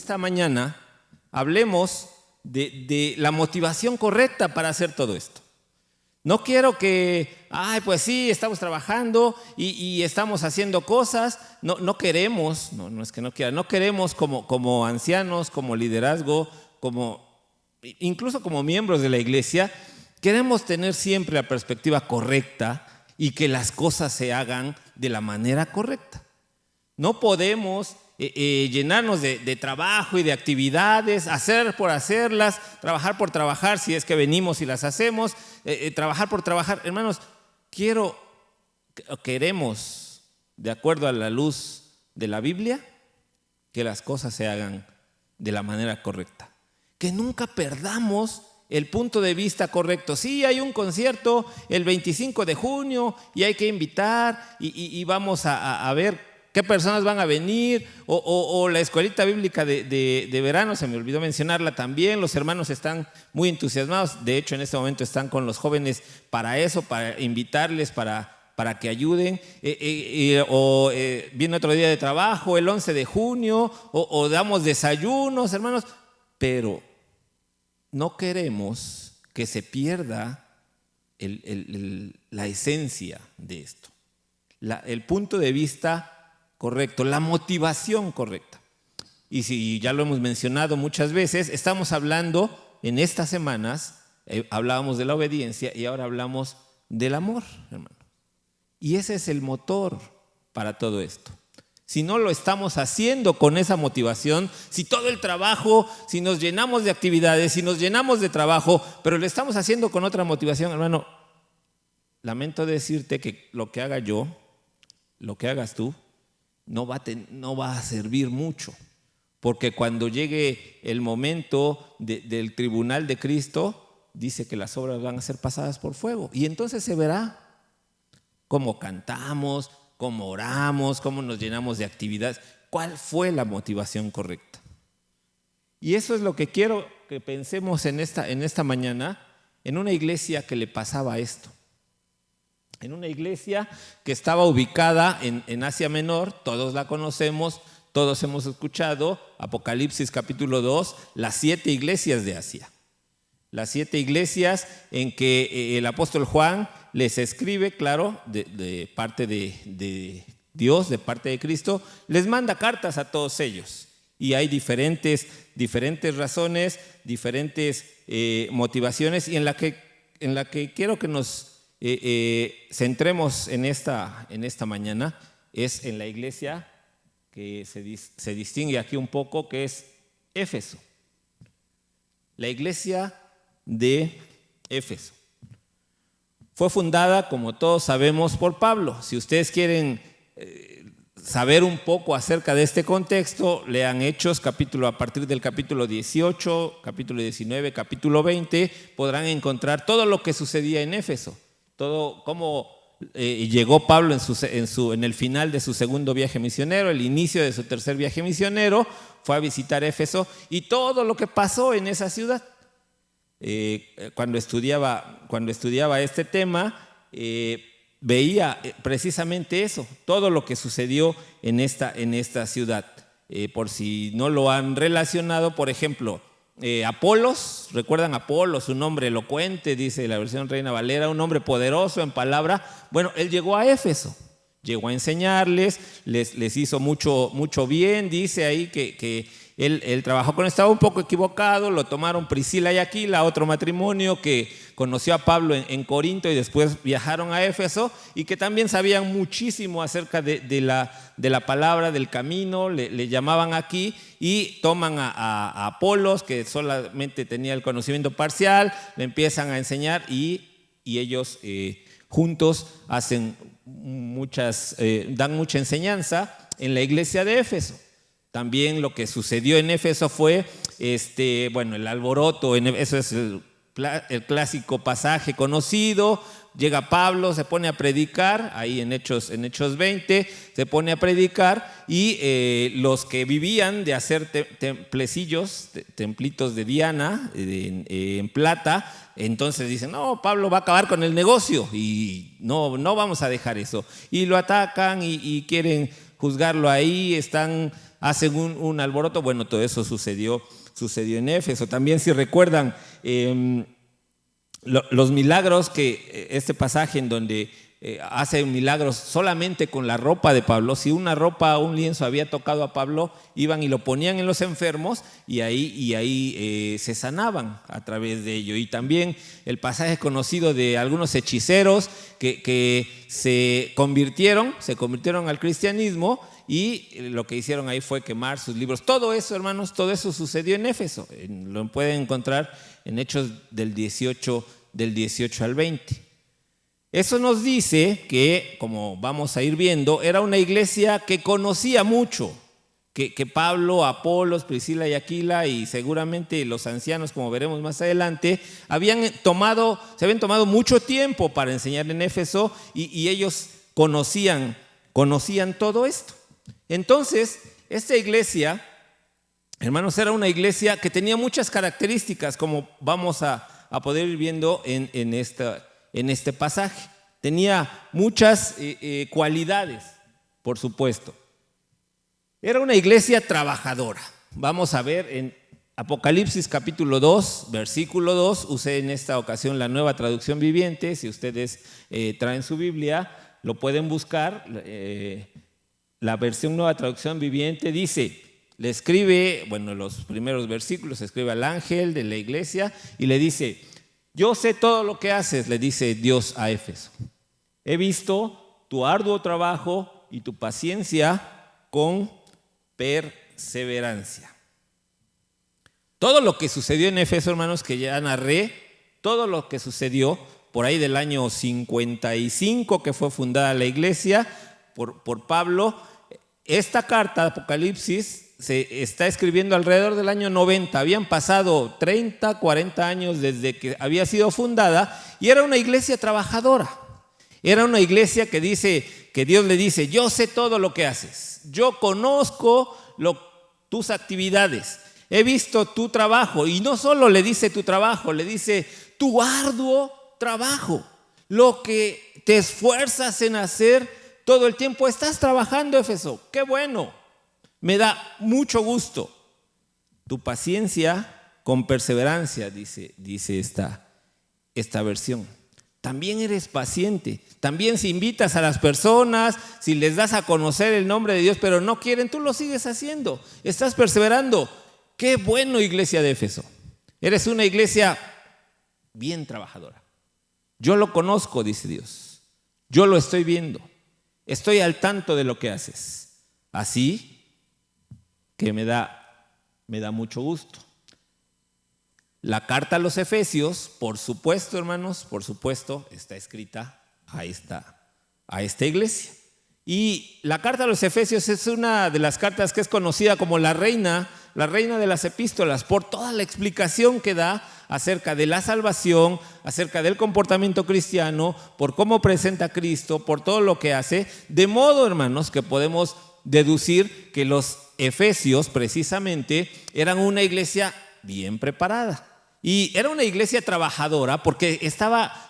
esta mañana hablemos de la motivación correcta para hacer todo esto. No quiero que, pues sí, estamos trabajando y estamos haciendo cosas. No queremos, no es que no quiera, no queremos como ancianos, como liderazgo, incluso como miembros de la iglesia, queremos tener siempre la perspectiva correcta y que las cosas se hagan de la manera correcta. No podemos llenarnos de trabajo y de actividades, hacer por hacerlas, trabajar por trabajar si es que venimos y las hacemos, trabajar por trabajar. Hermanos, queremos, de acuerdo a la luz de la Biblia, que las cosas se hagan de la manera correcta. Que nunca perdamos el punto de vista correcto. Sí, hay un concierto el 25 de junio y hay que invitar y vamos a ver qué personas van a venir, o la escuelita bíblica de verano, se me olvidó mencionarla también. Los hermanos están muy entusiasmados, de hecho en este momento están con los jóvenes para eso, para invitarles, para que ayuden, viene otro día de trabajo, el 11 de junio, o damos desayunos, hermanos, pero no queremos que se pierda la esencia de esto, el punto de vista correcto, la motivación correcta. Y si ya lo hemos mencionado muchas veces, estamos hablando en estas semanas, hablábamos de la obediencia y ahora hablamos del amor, hermano. Y ese es el motor para todo esto. Si no lo estamos haciendo con esa motivación, si todo el trabajo, si nos llenamos de actividades, si nos llenamos de trabajo, pero lo estamos haciendo con otra motivación, hermano, lamento decirte que lo que haga yo, lo que hagas tú, no va a servir mucho, porque cuando llegue el momento del tribunal de Cristo, dice que las obras van a ser pasadas por fuego, y entonces se verá cómo cantamos, cómo oramos, cómo nos llenamos de actividades, cuál fue la motivación correcta. Y eso es lo que quiero que pensemos en esta mañana, en una iglesia que le pasaba esto. En una iglesia que estaba ubicada en Asia Menor, todos la conocemos, todos hemos escuchado, Apocalipsis capítulo 2, las 7 iglesias de Asia. Las 7 iglesias en que el apóstol Juan les escribe, claro, de parte de Dios, de parte de Cristo, les manda cartas a todos ellos. Y hay diferentes razones, diferentes motivaciones, y en la que quiero que nos centremos en esta mañana es en la iglesia que se distingue aquí un poco, que es Éfeso. La iglesia de Éfeso fue fundada, como todos sabemos, por Pablo. Si ustedes quieren saber un poco acerca de este contexto, lean Hechos, a partir del capítulo 18, capítulo 19, capítulo 20, podrán encontrar todo lo que sucedía en Éfeso. Todo cómo llegó Pablo en el final de su segundo viaje misionero, el inicio de su tercer viaje misionero, fue a visitar Éfeso y todo lo que pasó en esa ciudad. Cuando estudiaba este tema, veía precisamente eso, todo lo que sucedió en esta ciudad. Por si no lo han relacionado, por ejemplo, Apolos, ¿recuerdan a Apolos? Un hombre elocuente, dice la versión Reina Valera, un hombre poderoso en palabra. Bueno, él llegó a Éfeso, llegó a enseñarles, les hizo mucho bien. Dice ahí que él trabajó con él, estaba un poco equivocado, lo tomaron Priscila y Aquila, otro matrimonio que conoció a Pablo en Corinto y después viajaron a Éfeso, y que también sabían muchísimo acerca de la palabra, del camino. Le llamaban aquí y toman a Apolos, que solamente tenía el conocimiento parcial, le empiezan a enseñar y ellos juntos hacen dan mucha enseñanza en la iglesia de Éfeso. También lo que sucedió en Éfeso fue el alboroto. Eso es el clásico pasaje conocido. Llega Pablo, se pone a predicar, ahí en Hechos 20, se pone a predicar, y los que vivían de hacer templecillos, templitos de Diana, en plata, entonces dicen, no, Pablo va a acabar con el negocio y no vamos a dejar eso. Y lo atacan y quieren juzgarlo ahí, hacen un alboroto. Bueno, todo eso sucedió en Éfeso. También, si recuerdan, los milagros que este pasaje en donde hace milagros solamente con la ropa de Pablo. Si una ropa o un lienzo había tocado a Pablo, iban y lo ponían en los enfermos y ahí se sanaban a través de ello. Y también el pasaje conocido de algunos hechiceros que se convirtieron al cristianismo, y lo que hicieron ahí fue quemar sus libros. Todo eso, hermanos, todo eso sucedió en Éfeso. Lo pueden encontrar en Hechos del 18 al 20. Eso nos dice que, como vamos a ir viendo, era una iglesia que conocía mucho, que Pablo, Apolos, Priscila y Aquila, y seguramente los ancianos, como veremos más adelante, se habían tomado mucho tiempo para enseñar en Éfeso, y ellos conocían todo esto. Entonces, esta iglesia, hermanos, era una iglesia que tenía muchas características, como vamos a poder ir viendo en este pasaje. Tenía muchas cualidades, por supuesto. Era una iglesia trabajadora. Vamos a ver en Apocalipsis capítulo 2, versículo 2. Usé en esta ocasión la Nueva Traducción Viviente. Si ustedes traen su Biblia, lo pueden buscar. La versión Nueva Traducción Viviente dice, le escribe, los primeros versículos, escribe al ángel de la iglesia y le dice: yo sé todo lo que haces, le dice Dios a Éfeso. He visto tu arduo trabajo y tu paciencia con perseverancia. Todo lo que sucedió en Éfeso, hermanos, que ya narré, todo lo que sucedió por ahí del año 55 que fue fundada la iglesia por Pablo. Esta carta de Apocalipsis se está escribiendo alrededor del año 90. Habían pasado 30, 40 años desde que había sido fundada, y era una iglesia trabajadora. Era una iglesia que Dios le dice: yo sé todo lo que haces, yo conozco tus actividades, he visto tu trabajo. Y no solo le dice tu trabajo, le dice tu arduo trabajo, lo que te esfuerzas en hacer todo el tiempo. Estás trabajando, Éfeso, qué bueno. Me da mucho gusto. Tu paciencia con perseverancia, dice esta versión. También eres paciente. También si invitas a las personas, si les das a conocer el nombre de Dios, pero no quieren, tú lo sigues haciendo. Estás perseverando. Qué bueno, iglesia de Éfeso. Eres una iglesia bien trabajadora. Yo lo conozco, dice Dios. Yo lo estoy viendo. Estoy al tanto de lo que haces. Así que me da mucho gusto. La carta a los Efesios, por supuesto, hermanos, por supuesto, está escrita a esta iglesia. Y la carta a los Efesios es una de las cartas que es conocida como la reina de las epístolas, por toda la explicación que da acerca de la salvación, acerca del comportamiento cristiano, por cómo presenta a Cristo, por todo lo que hace, de modo, hermanos, que podemos deducir que los Efesios precisamente eran una iglesia bien preparada. Y era una iglesia trabajadora porque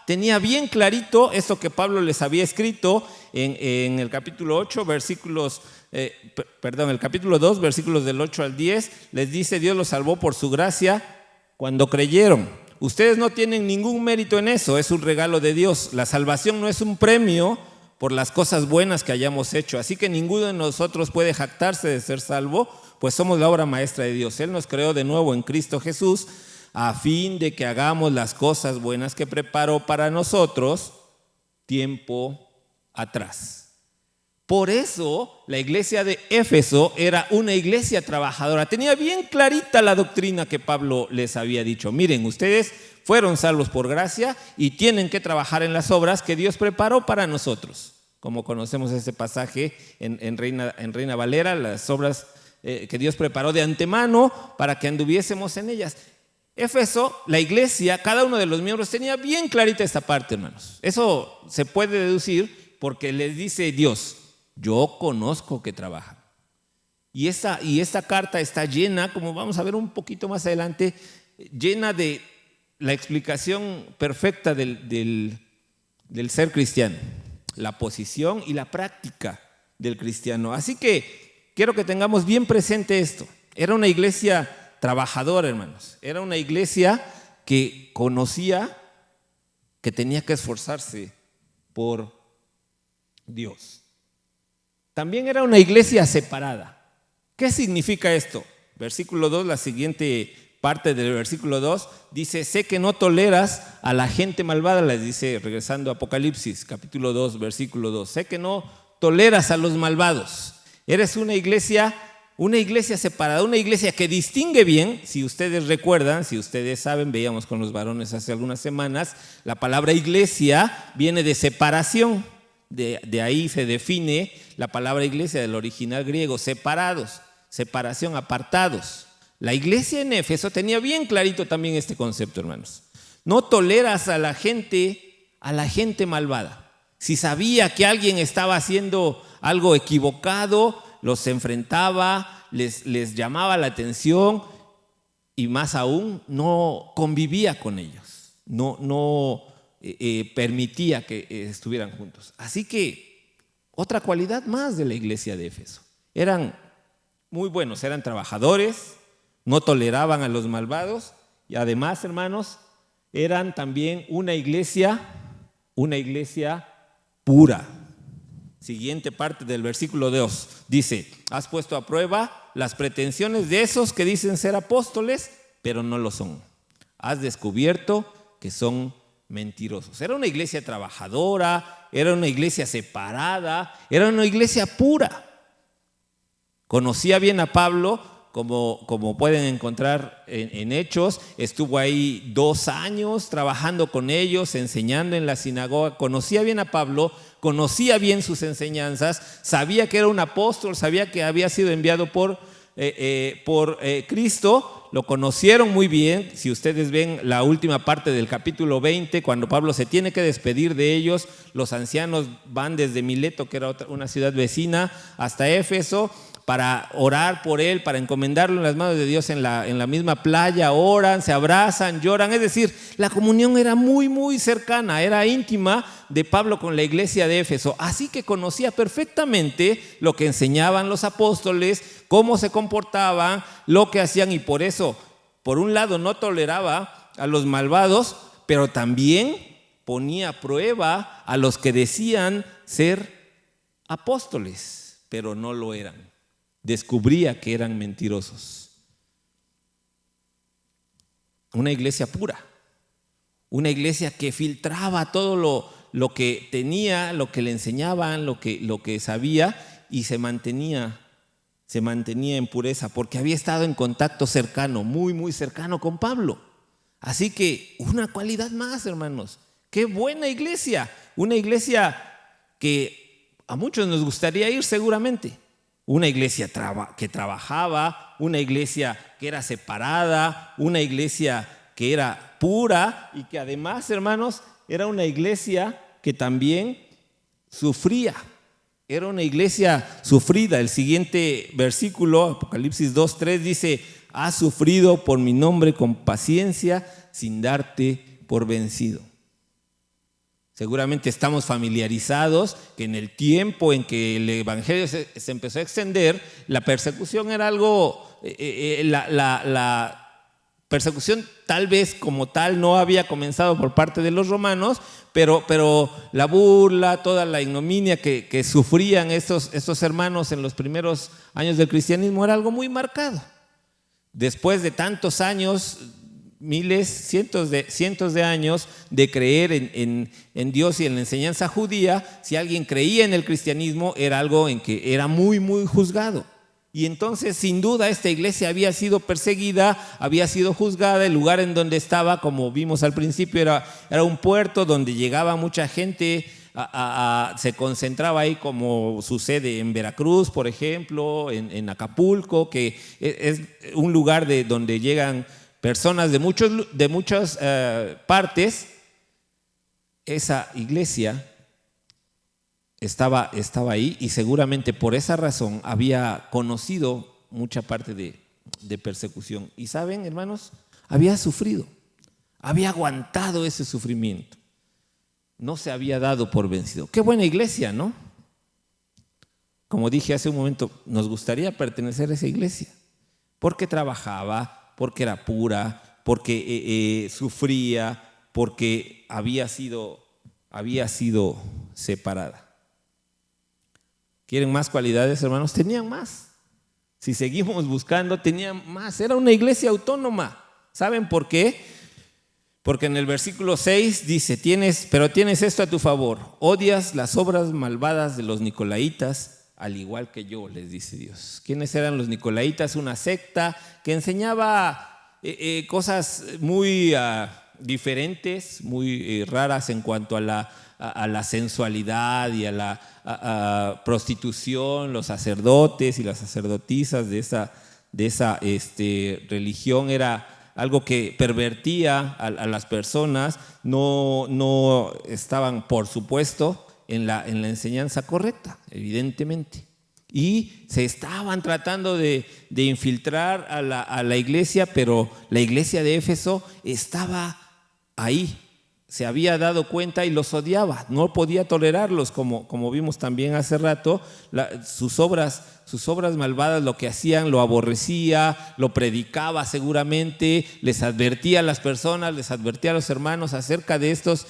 tenía bien clarito esto que Pablo les había escrito en el capítulo 8, el capítulo 2, versículos del 8 al 10. Les dice: Dios los salvó por su gracia cuando creyeron. Ustedes no tienen ningún mérito en eso, es un regalo de Dios. La salvación no es un premio por las cosas buenas que hayamos hecho. Así que ninguno de nosotros puede jactarse de ser salvo, pues somos la obra maestra de Dios. Él nos creó de nuevo en Cristo Jesús a fin de que hagamos las cosas buenas que preparó para nosotros tiempo atrás. Por eso la iglesia de Éfeso era una iglesia trabajadora. Tenía bien clarita la doctrina que Pablo les había dicho. Miren, ustedes fueron salvos por gracia y tienen que trabajar en las obras que Dios preparó para nosotros. Como conocemos ese pasaje en Reina Valera, las obras que Dios preparó de antemano para que anduviésemos en ellas. Éfeso, la iglesia, cada uno de los miembros tenía bien clarita esta parte, hermanos. Eso se puede deducir porque les dice Dios: yo conozco que trabajan. Y esta carta está llena, como vamos a ver un poquito más adelante, llena de la explicación perfecta del ser cristiano, la posición y la práctica del cristiano. Así que quiero que tengamos bien presente esto. Era una iglesia trabajadora, hermanos. Era una iglesia que conocía que tenía que esforzarse por Dios. También era una iglesia separada. ¿Qué significa esto? Versículo 2, la siguiente parte del versículo 2, dice: sé que no toleras a la gente malvada, les dice, regresando a Apocalipsis, capítulo 2, versículo 2. Sé que no toleras a los malvados. Eres una iglesia separada, una iglesia que distingue bien. Si ustedes recuerdan, si ustedes saben, veíamos con los varones hace algunas semanas, la palabra iglesia viene de separación. De ahí se define la palabra iglesia del original griego, separados, separación, apartados. La iglesia en Éfeso tenía bien clarito también este concepto, hermanos. No toleras a la gente malvada. Si sabía que alguien estaba haciendo algo equivocado, los enfrentaba, les llamaba la atención y más aún no convivía con ellos, no permitía que estuvieran juntos. Así que otra cualidad más de la iglesia de Éfeso: eran muy buenos, eran trabajadores, no toleraban a los malvados y además, hermanos, eran también una iglesia pura. Siguiente parte del versículo 2 dice: has puesto a prueba las pretensiones de esos que dicen ser apóstoles, pero no lo son. Has descubierto que son mentirosos. Era una iglesia trabajadora, era una iglesia separada, era una iglesia pura. Conocía bien a Pablo, como pueden encontrar en Hechos. Estuvo ahí 2 años trabajando con ellos, enseñando en la sinagoga. Conocía bien a Pablo, conocía bien sus enseñanzas, sabía que era un apóstol, sabía que había sido enviado por Cristo. Lo conocieron muy bien. Si ustedes ven la última parte del capítulo 20, cuando Pablo se tiene que despedir de ellos, los ancianos van desde Mileto, que era una ciudad vecina, hasta Éfeso, para orar por él, para encomendarlo en las manos de Dios en la misma playa. Oran, se abrazan, lloran. Es decir, la comunión era muy, muy cercana, era íntima de Pablo con la iglesia de Éfeso. Así que conocía perfectamente lo que enseñaban los apóstoles, cómo se comportaban, lo que hacían, y por eso, por un lado, no toleraba a los malvados, pero también ponía a prueba a los que decían ser apóstoles, pero no lo eran. Descubría que eran mentirosos. Una iglesia pura, una iglesia que filtraba todo lo que tenía, lo que le enseñaban, lo que sabía, y se mantenía en pureza, porque había estado en contacto cercano, muy, muy cercano con Pablo. Así que una cualidad más, hermanos. Qué buena iglesia, una iglesia que a muchos nos gustaría ir seguramente. Una iglesia que trabajaba, una iglesia que era separada, una iglesia que era pura y que además, hermanos, era una iglesia que también sufría. Era una iglesia sufrida. El siguiente versículo, Apocalipsis 2:3, dice: has sufrido por mi nombre con paciencia sin darte por vencido. Seguramente estamos familiarizados que en el tiempo en que el evangelio se empezó a extender, la persecución era algo, la persecución tal vez como tal no había comenzado por parte de los romanos, pero la burla, toda la ignominia que sufrían estos hermanos en los primeros años del cristianismo era algo muy marcado. Después de tantos años, miles, cientos de años de creer en Dios y en la enseñanza judía, si alguien creía en el cristianismo era algo en que era muy, muy juzgado. Y entonces, sin duda, esta iglesia había sido perseguida, había sido juzgada. El lugar en donde estaba, como vimos al principio, era un puerto donde llegaba mucha gente, se concentraba ahí, como sucede en Veracruz, por ejemplo, en Acapulco, que es un lugar donde llegan personas de muchas partes. Esa iglesia estaba ahí y seguramente por esa razón había conocido mucha parte de persecución. Y saben, hermanos, había sufrido, había aguantado ese sufrimiento, no se había dado por vencido. Qué buena iglesia, ¿no? como dije hace un momento, nos gustaría pertenecer a esa iglesia, porque trabajaba, porque era pura, porque sufría, porque había sido separada. ¿Quieren más cualidades, hermanos? Tenían más. Si seguimos buscando, tenían más. Era una iglesia autónoma. ¿Saben por qué? Porque en el versículo 6 dice, pero tienes esto a tu favor, odias las obras malvadas de los nicolaítas, al igual que yo, les dice Dios. ¿Quiénes eran los nicolaítas? Una secta que enseñaba cosas muy diferentes, muy raras en cuanto a la sensualidad y a la prostitución. Los sacerdotes y las sacerdotisas de esa religión era algo que pervertía a las personas. No estaban, por supuesto, en la enseñanza correcta, evidentemente. Y se estaban tratando de infiltrar a la iglesia, pero la iglesia de Éfeso estaba ahí. Se había dado cuenta y los odiaba, no podía tolerarlos, como vimos también hace rato. Sus obras malvadas, lo que hacían, lo aborrecía, lo predicaba seguramente, les advertía a las personas, les advertía a los hermanos acerca de estas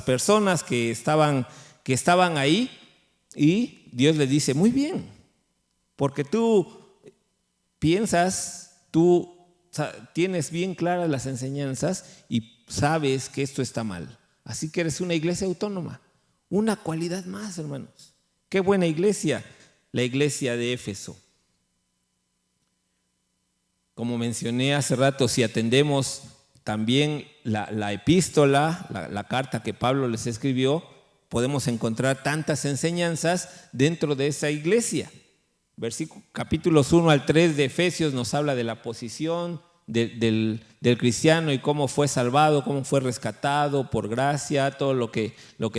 personas que estaban ahí. Y Dios les dice, muy bien, porque tú piensas, tú tienes bien claras las enseñanzas y sabes que esto está mal. Así que eres una iglesia autónoma. Una cualidad más, hermanos. Qué buena iglesia, la iglesia de Éfeso. Como mencioné hace rato, si atendemos también la epístola, la carta que Pablo les escribió, podemos encontrar tantas enseñanzas dentro de esa iglesia. Capítulos 1 al 3 de Efesios nos habla de la posición del cristiano y cómo fue salvado, cómo fue rescatado por gracia, todo lo que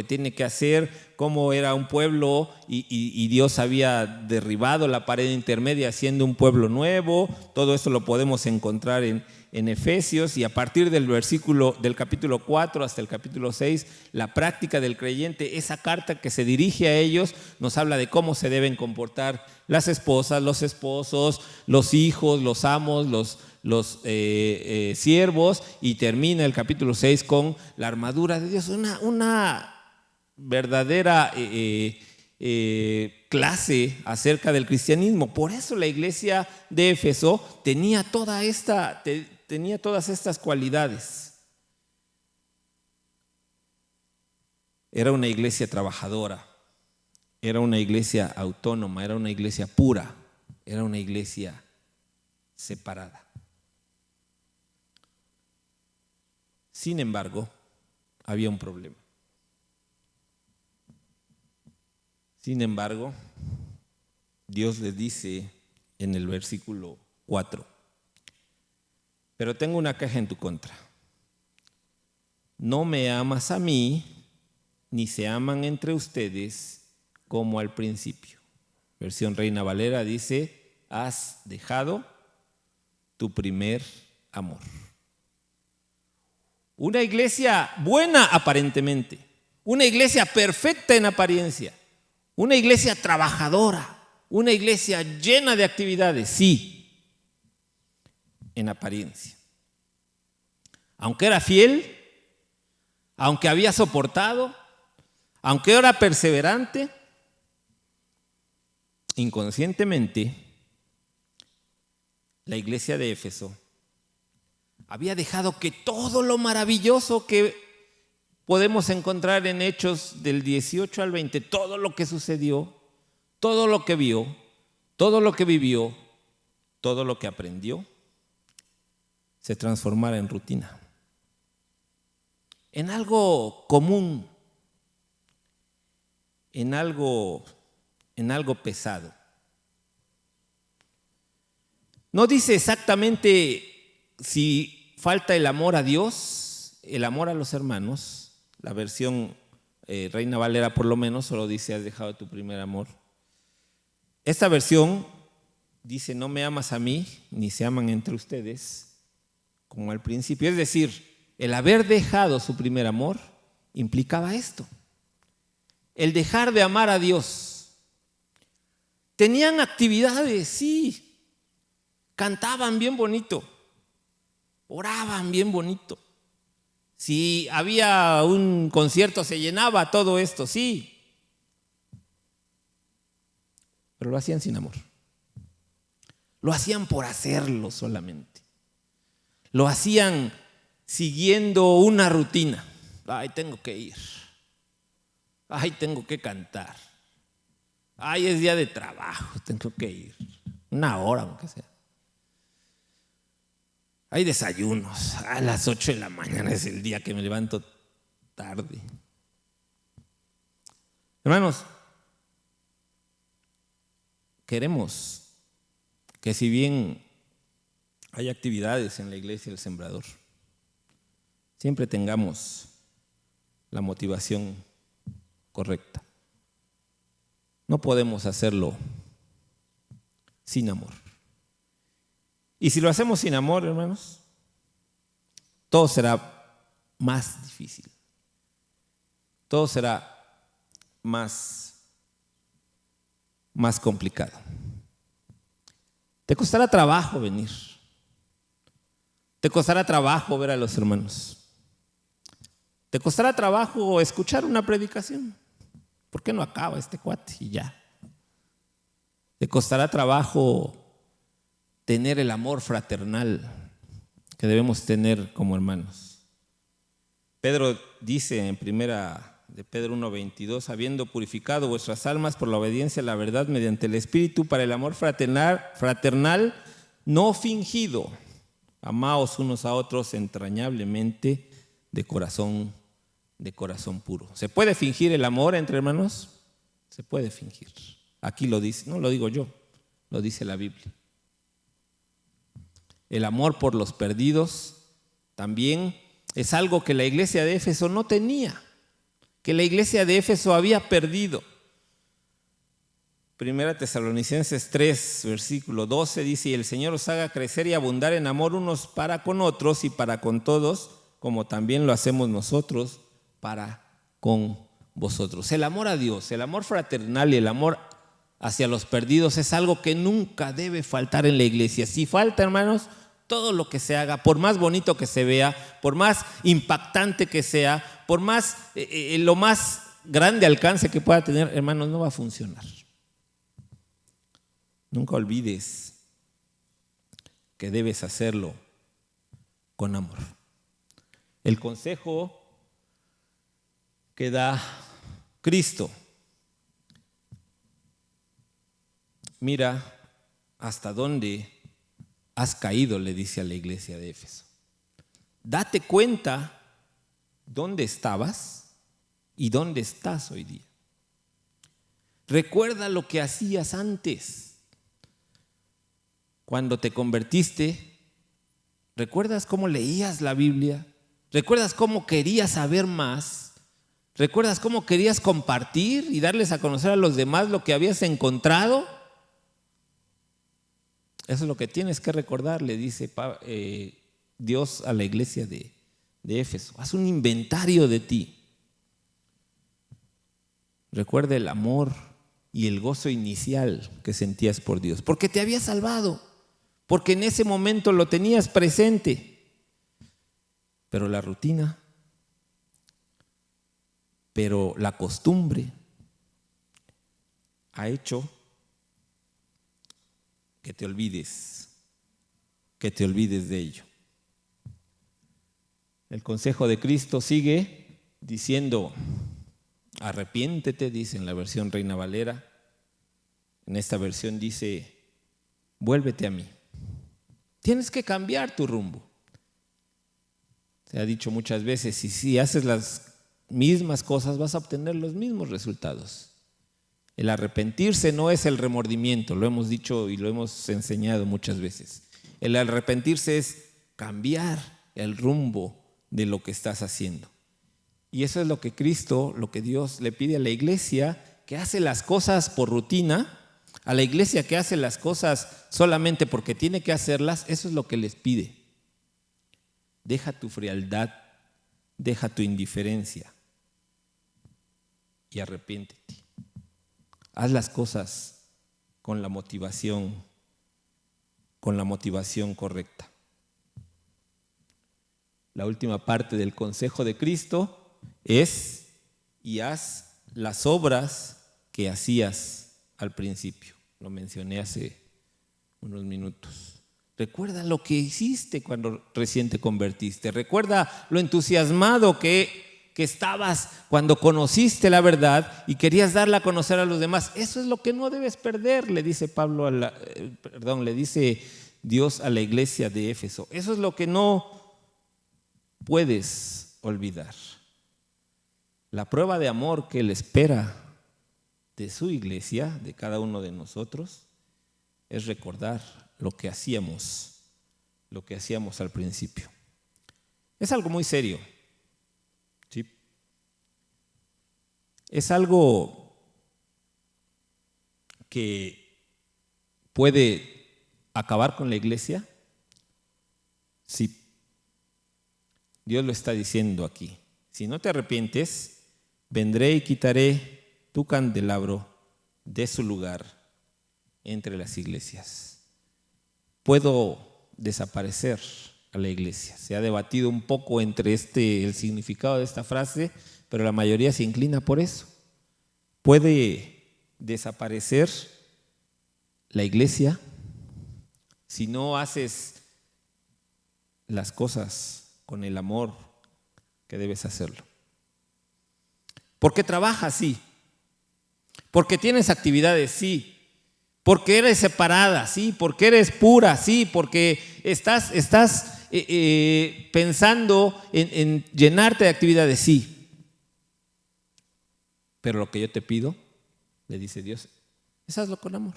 tiene que hacer, cómo era un pueblo y Dios había derribado la pared intermedia haciendo un pueblo nuevo. Todo esto lo podemos encontrar en Efesios, y a partir del capítulo 4 hasta el capítulo 6, la práctica del creyente, esa carta que se dirige a ellos, nos habla de cómo se deben comportar las esposas, los esposos, los hijos, los amos, los siervos, y termina el capítulo 6 con la armadura de Dios, una verdadera clase acerca del cristianismo. Por eso la iglesia de Éfeso tenía todas estas cualidades. Era una iglesia trabajadora, era una iglesia autónoma, era una iglesia pura, era una iglesia separada. Sin embargo, había un problema. Sin embargo, Dios les dice en el versículo 4, pero tengo una queja en tu contra. No me amas a mí, ni se aman entre ustedes como al principio. Versión Reina Valera dice, has dejado tu primer amor. Una iglesia buena aparentemente, una iglesia perfecta en apariencia, una iglesia trabajadora, una iglesia llena de actividades, sí, en apariencia. Aunque era fiel, aunque había soportado, aunque era perseverante, inconscientemente, la iglesia de Éfeso había dejado que todo lo maravilloso que podemos encontrar en Hechos del 18 al 20, todo lo que sucedió, todo lo que vio, todo lo que vivió, todo lo que aprendió, se transformara en rutina, en algo común, en algo pesado. No dice exactamente si falta el amor a Dios, el amor a los hermanos. La versión Reina Valera por lo menos solo dice, has dejado tu primer amor. Esta versión dice, no me amas a mí, ni se aman entre ustedes como al principio. Es decir, el haber dejado su primer amor implicaba esto. El dejar de amar a Dios, Tenían actividades, sí. Cantaban bien bonito. Oraban bien bonito. Si había un concierto, se llenaba todo esto, sí. Pero lo hacían sin amor. Lo hacían por hacerlo solamente. Lo hacían siguiendo una rutina. Ay, tengo que ir. Ay, tengo que cantar. Ay, es día de trabajo, tengo que ir. Una hora, aunque sea. Hay desayunos. A las 8 de la mañana es el día que me levanto tarde. Hermanos, queremos que si bien hay actividades en la iglesia del Sembrador, siempre tengamos la motivación correcta. No podemos hacerlo sin amor. Y si lo hacemos sin amor, hermanos, todo será más difícil. Todo será más complicado. Te costará trabajo venir. Te costará trabajo ver a los hermanos. Te costará trabajo escuchar una predicación. ¿Por qué no acaba este cuate? Y ya. Te costará trabajo tener el amor fraternal que debemos tener como hermanos. Pedro dice en primera de Pedro 1:22, habiendo purificado vuestras almas por la obediencia a la verdad mediante el Espíritu para el amor fraternal no fingido, amaos unos a otros entrañablemente de corazón puro. ¿Se puede fingir el amor entre hermanos? Se puede fingir. Aquí lo dice, no lo digo yo, lo dice la Biblia. El amor por los perdidos también es algo que la iglesia de Éfeso no tenía, que la iglesia de Éfeso había perdido. Primera Tesalonicenses 3, versículo 12 dice: y el Señor os haga crecer y abundar en amor unos para con otros y para con todos, como también lo hacemos nosotros para con vosotros. El amor a Dios, el amor fraternal y el amor hacia los perdidos es algo que nunca debe faltar en la iglesia. Si falta, hermanos, todo lo que se haga, por más bonito que se vea, por más impactante que sea, por más lo más grande alcance que pueda tener, hermanos, no va a funcionar. Nunca olvides que debes hacerlo con amor. El consejo que da Cristo: mira hasta dónde has caído, le dice a la iglesia de Éfeso. Date cuenta dónde estabas y dónde estás hoy día. Recuerda lo que hacías antes. Cuando te convertiste, ¿recuerdas cómo leías la Biblia? ¿Recuerdas cómo querías saber más? ¿Recuerdas cómo querías compartir y darles a conocer a los demás lo que habías encontrado? Eso es lo que tienes que recordar, le dice Dios a la iglesia de Éfeso. Haz un inventario de ti. Recuerda el amor y el gozo inicial que sentías por Dios, porque te había salvado, porque en ese momento lo tenías presente. Pero la rutina, pero la costumbre ha hecho que te olvides de ello. El consejo de Cristo sigue diciendo: arrepiéntete, dice en la versión Reina Valera. En esta versión dice: vuélvete a mí. Tienes que cambiar tu rumbo. Se ha dicho muchas veces, y si haces las mismas cosas vas a obtener los mismos resultados. El arrepentirse no es el remordimiento, lo hemos dicho y lo hemos enseñado muchas veces. El arrepentirse es cambiar el rumbo de lo que estás haciendo. Y eso es lo que Cristo, lo que Dios le pide a la iglesia que hace las cosas por rutina, a la iglesia que hace las cosas solamente porque tiene que hacerlas. Eso es lo que les pide. Deja tu frialdad, deja tu indiferencia y arrepiéntete. Haz las cosas con la motivación correcta. La última parte del consejo de Cristo es: y haz las obras que hacías al principio. Lo mencioné hace unos minutos. Recuerda lo que hiciste cuando recién te convertiste. Recuerda lo entusiasmado que estabas cuando conociste la verdad y querías darla a conocer a los demás. Eso es lo que no debes perder, le dice le dice Dios a la iglesia de Éfeso. Eso es lo que no puedes olvidar. La prueba de amor que Él espera de su iglesia, de cada uno de nosotros, es recordar lo que hacíamos al principio. Es algo muy serio, ¿sí? Es algo que puede acabar con la iglesia. Sí, Dios lo está diciendo aquí. Si no te arrepientes, vendré y quitaré tu candelabro de su lugar entre las iglesias. Puedo desaparecer a la iglesia. Se ha debatido un poco entre el significado de esta frase, pero la mayoría se inclina por eso. Puede desaparecer la iglesia si no haces las cosas con el amor que debes hacerlo. Porque trabajas, sí. Porque tienes actividades, sí. Porque eres separada, sí. Porque eres pura, sí. Porque estás pensando en llenarte de actividades, sí. Pero lo que yo te pido, le dice Dios, es hazlo con amor.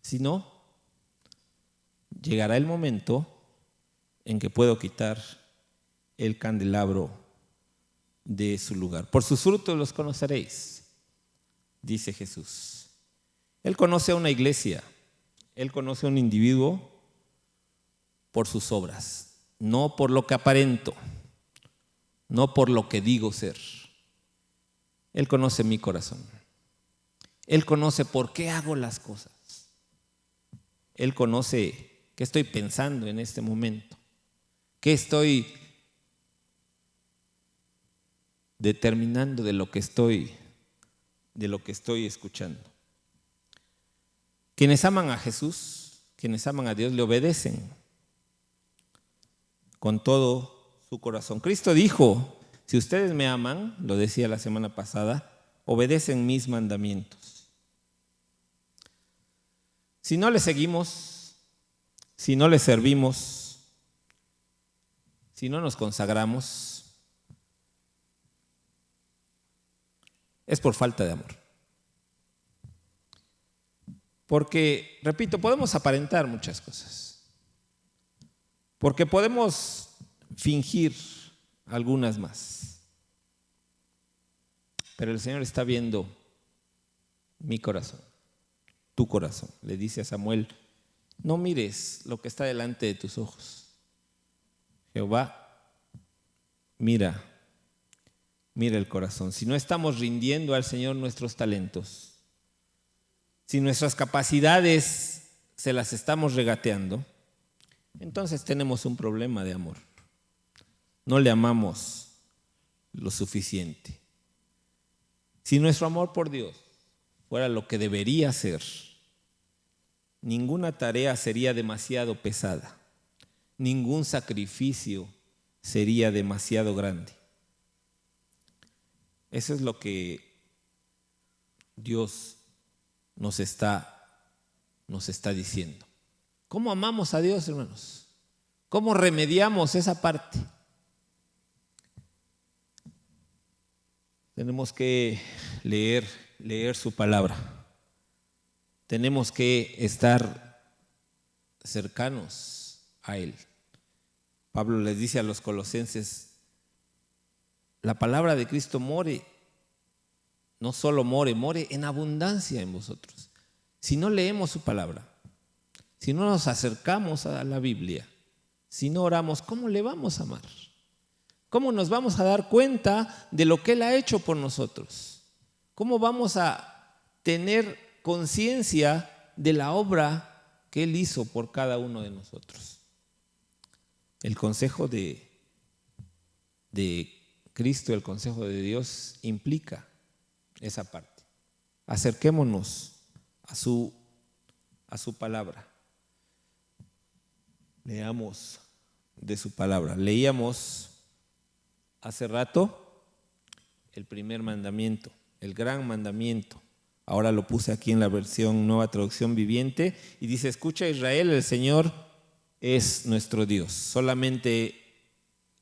Si no, llegará el momento en que puedo quitar el candelabro de su lugar. Por sus frutos los conoceréis, dice Jesús. Él conoce a una iglesia, Él conoce a un individuo por sus obras, no por lo que aparento, no por lo que digo ser. Él conoce mi corazón. Él conoce por qué hago las cosas. Él conoce qué estoy pensando en este momento, qué estoy determinando de lo que estoy escuchando. Quienes aman a Jesús, quienes aman a Dios, le obedecen con todo su corazón. Cristo dijo: si ustedes me aman, lo decía la semana pasada, obedecen mis mandamientos. Si no le seguimos, si no le servimos, si no nos consagramos, es por falta de amor. Porque, repito, podemos aparentar muchas cosas. Porque podemos fingir algunas más. Pero el Señor está viendo mi corazón, tu corazón. Le dice a Samuel: no mires lo que está delante de tus ojos. Jehová, mira el corazón. Si no estamos rindiendo al Señor nuestros talentos, si nuestras capacidades se las estamos regateando, entonces tenemos un problema de amor. No le amamos lo suficiente. Si nuestro amor por Dios fuera lo que debería ser, ninguna tarea sería demasiado pesada, ningún sacrificio sería demasiado grande. Eso es lo que Dios nos está diciendo. ¿Cómo amamos a Dios, hermanos? ¿Cómo remediamos esa parte? Tenemos que leer su palabra. Tenemos que estar cercanos a Él. Pablo les dice a los colosenses: la palabra de Cristo more, no solo more en abundancia en vosotros. Si no leemos su palabra, si no nos acercamos a la Biblia, si no oramos, ¿cómo le vamos a amar? ¿Cómo nos vamos a dar cuenta de lo que Él ha hecho por nosotros? ¿Cómo vamos a tener conciencia de la obra que Él hizo por cada uno de nosotros. El consejo de Cristo, el consejo de Dios, implica esa parte. Acerquémonos a su palabra. Leamos de su palabra. Leíamos hace rato el primer mandamiento, el gran mandamiento. Ahora lo puse aquí en la versión Nueva Traducción Viviente y dice: escucha Israel, el Señor es nuestro Dios, solamente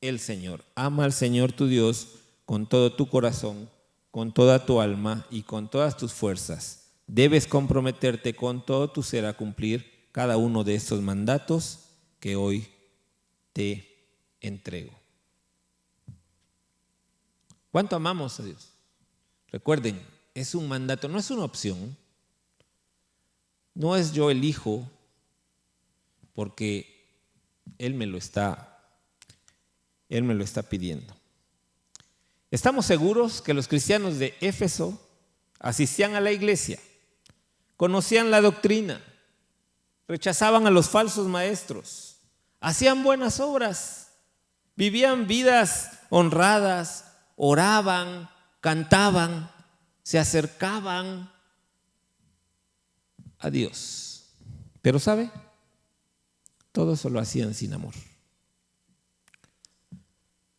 el Señor. Ama al Señor tu Dios con todo tu corazón, con toda tu alma y con todas tus fuerzas. Debes comprometerte con todo tu ser a cumplir cada uno de estos mandatos que hoy te entrego. ¿Cuánto amamos a Dios? Recuerden, es un mandato, no es una opción. No es yo elijo porque Él me lo está pidiendo. Estamos seguros que los cristianos de Éfeso asistían a la iglesia, conocían la doctrina, rechazaban a los falsos maestros, hacían buenas obras, vivían vidas honradas, oraban, cantaban, se acercaban a Dios. Pero ¿sabe? Todo eso lo hacían sin amor.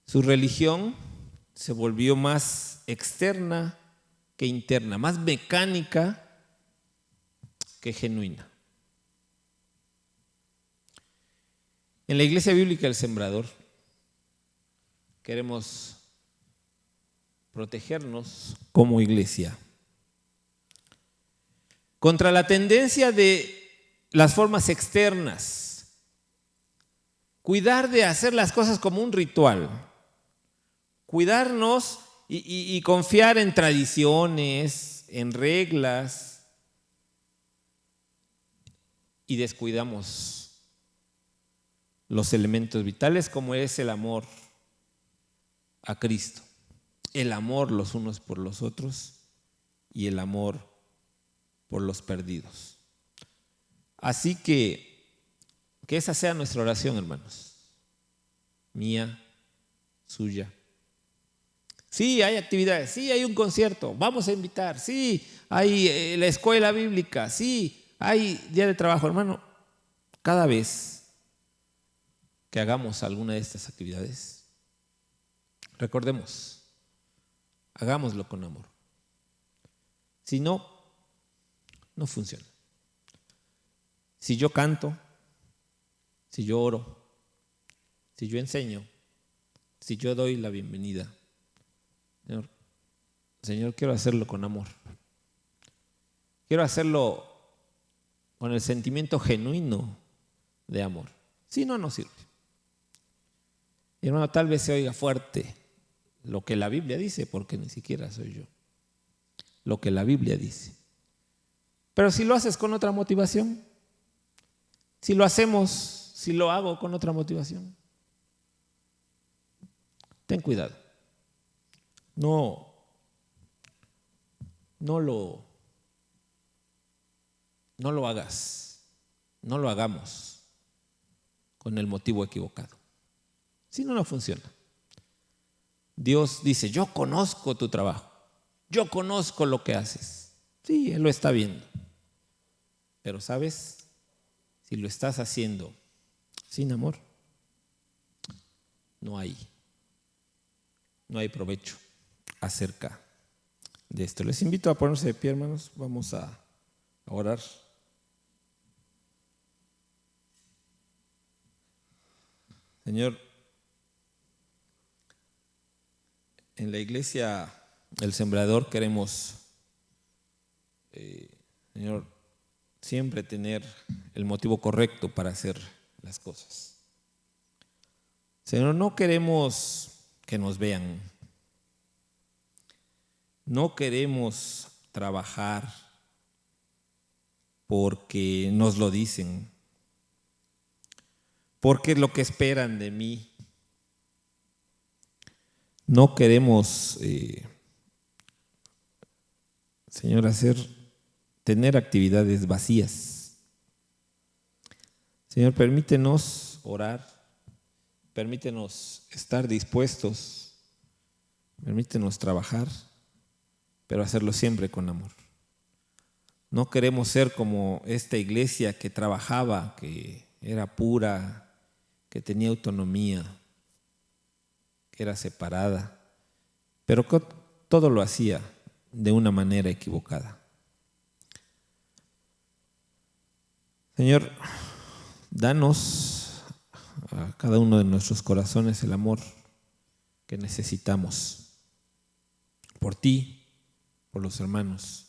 Su religión se volvió más externa que interna, más mecánica que genuina. En la Iglesia Bíblica del Sembrador queremos protegernos como iglesia contra la tendencia de las formas externas, cuidar de hacer las cosas como un ritual, cuidarnos y confiar en tradiciones, en reglas, y descuidamos los elementos vitales como es el amor a Cristo, el amor los unos por los otros y el amor por los perdidos. Así que esa sea nuestra oración, hermanos, mía, suya. Sí, hay actividades, sí, hay un concierto, vamos a invitar, sí, hay la escuela bíblica, sí, hay día de trabajo, hermano. Cada vez que hagamos alguna de estas actividades, recordemos, hagámoslo con amor. Si no, no funciona. Si yo canto, si yo oro, si yo enseño, si yo doy la bienvenida, Señor, quiero hacerlo con amor. Quiero hacerlo con el sentimiento genuino de amor. Si no, no sirve. Y hermano, tal vez se oiga fuerte lo que la Biblia dice, porque ni siquiera soy yo. Lo que la Biblia dice. Pero si lo haces con otra motivación, si lo hago con otra motivación, ten cuidado. No lo hagas, no lo hagamos con el motivo equivocado. Si no, no funciona. Dios dice: yo conozco tu trabajo, yo conozco lo que haces. Sí, Él lo está viendo. Pero ¿sabes? Si lo estás haciendo sin amor, no hay provecho acerca de esto. Les invito a ponerse de pie, hermanos. Vamos a orar. Señor, en la iglesia El Sembrador queremos, Señor, siempre tener el motivo correcto para hacer las cosas. Señor, no queremos que nos vean. No queremos trabajar porque nos lo dicen, porque es lo que esperan de mí. No queremos, Señor, hacer tener actividades vacías. Señor, permítenos orar, permítenos estar dispuestos, permítenos trabajar, pero hacerlo siempre con amor. No queremos ser como esta iglesia que trabajaba, que era pura, que tenía autonomía, que era separada, pero que todo lo hacía de una manera equivocada. Señor, danos a cada uno de nuestros corazones el amor que necesitamos por ti, por los hermanos,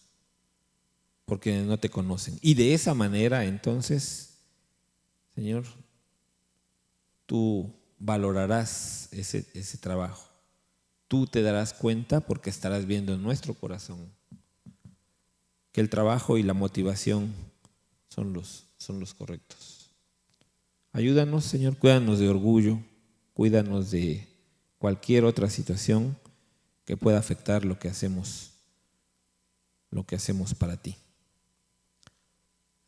porque no te conocen. Y de esa manera, entonces, Señor, tú valorarás ese trabajo. Tú te darás cuenta porque estarás viendo en nuestro corazón que el trabajo y la motivación son los correctos. Ayúdanos, Señor, cuídanos de orgullo, cuídanos de cualquier otra situación que pueda afectar lo que hacemos para ti.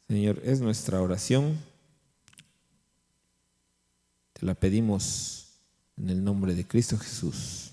Señor, es nuestra oración. Te la pedimos en el nombre de Cristo Jesús.